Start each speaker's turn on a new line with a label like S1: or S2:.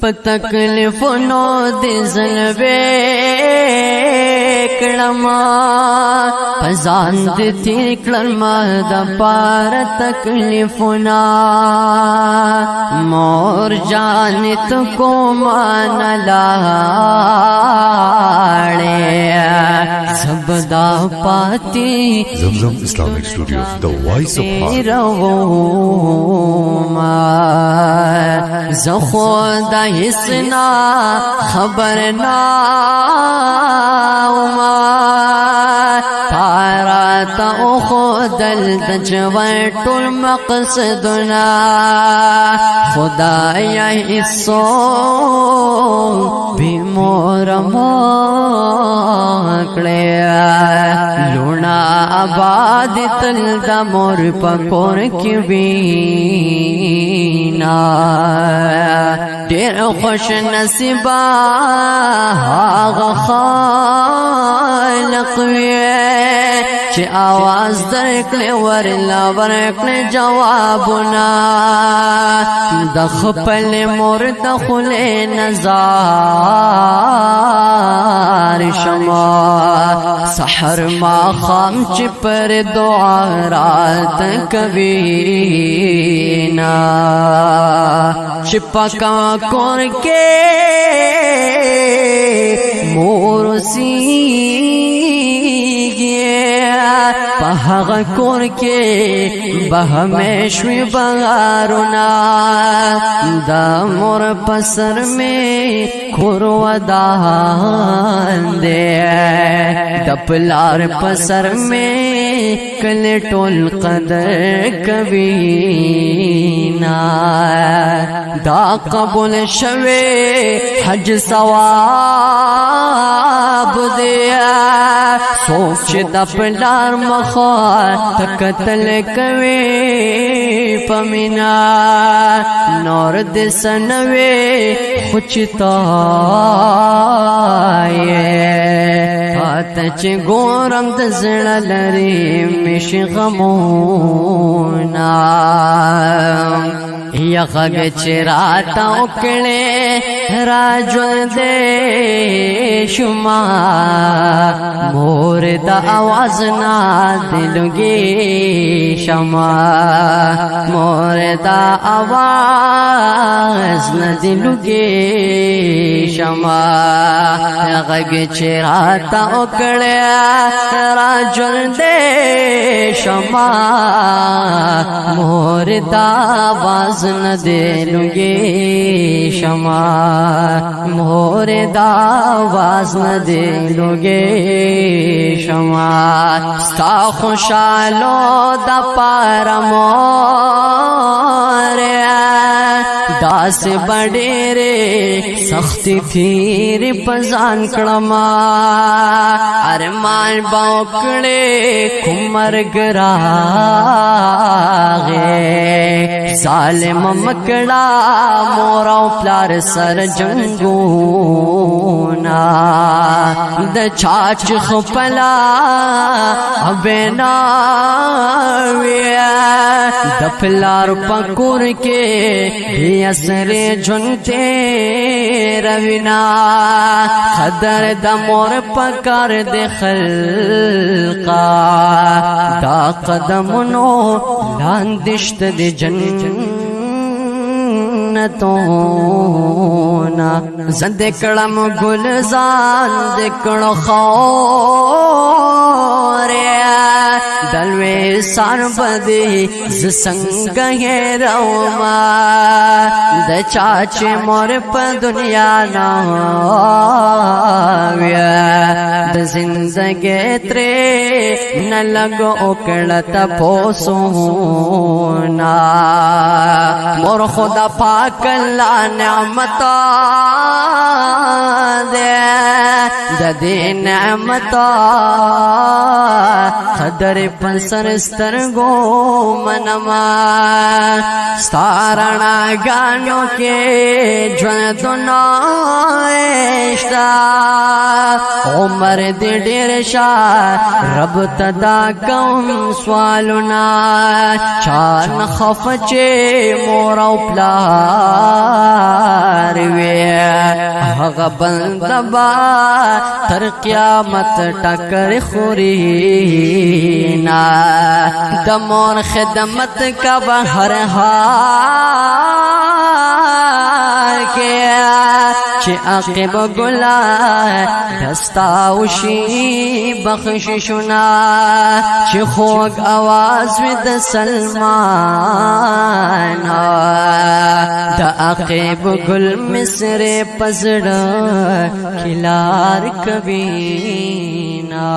S1: پتکلیفونو دی زلوے کڑما پزان دی تیر کلما دا پار تکلیفونا مور جانت کو مانا لاڑے سبدا پاتی
S2: Zamzam Islamic Studio, the voice of heart.
S1: زخودا حسنا خبرنا تارا تا خودل دجوات المقصدنا خدایا حصو بیمور مکڑے لونا آباد تل دا مور پکور کی وینا دیر خوش نصیبا آغا خالق وی چی آواز درکل ورلا ورکل جوابنا دخپل مور دخل نزار شما سحر ما خام چی پر دعا رات کبینا چپا کا کور کے مورسی پہاغ کور کے بہمیشوی بغارونا دا مور پسر میں کھروادان دے دپلار پسر میں کل ٹول قدر کبینا دا قبول شوے حج ثواب دیا سوچ دپلار مخوار تکتل کوي پمینا نور دسنوي خوچتا پاتچ گورم دزړ لري مش غمونا یا غږ چراتا وکړې راجو دې شما مور دا آواز نا دلگی شما مور دا آواز نا دلگی شما غږ چراتا وکړې راجو دې شما مور دا آواز نا دلگی شما مور دا آواز نا دلگی شما ستا خوشالو دا پارا موریا داس بڑیرے سختی تھیر پزان کڑما ارمان باکڑے کمر گراغے ظالم مکڑا مورا پلار سر جنگونا دا چاچ خپلا ابیناویا دپلار پکور کے بیسر جنتے روینا خدر دمور پکار دے خلقا دا قدمنو لاندشت دے جنتونا زندکڑم گلزان دکڑو خوریا دلوے سار بدی زسنگ ہے روما دا چاچے مور پا دنیا ناویا دا زندگی ترے نلگو اکڑتا پوسونا مور خدا پاک اللہ نعمتا دے ददे नअमता खदर पसर स्तरगो मनमा स्तारणा गानों के ज्वदुनाइश्ता उमर दे डेरशा रब तदा कौम स्वालुना चान खफचे मोरा उपलार वे हग बंदबा तर क़यामत टकर खुरीना दमोर खिदमत का बहर के चे आक़िब गुला दस्ताउशी बख्शिशुना चे खोग आवाज विद सलमान दा आक़िब गुल मिसरे पजड़ खिलार कबीना।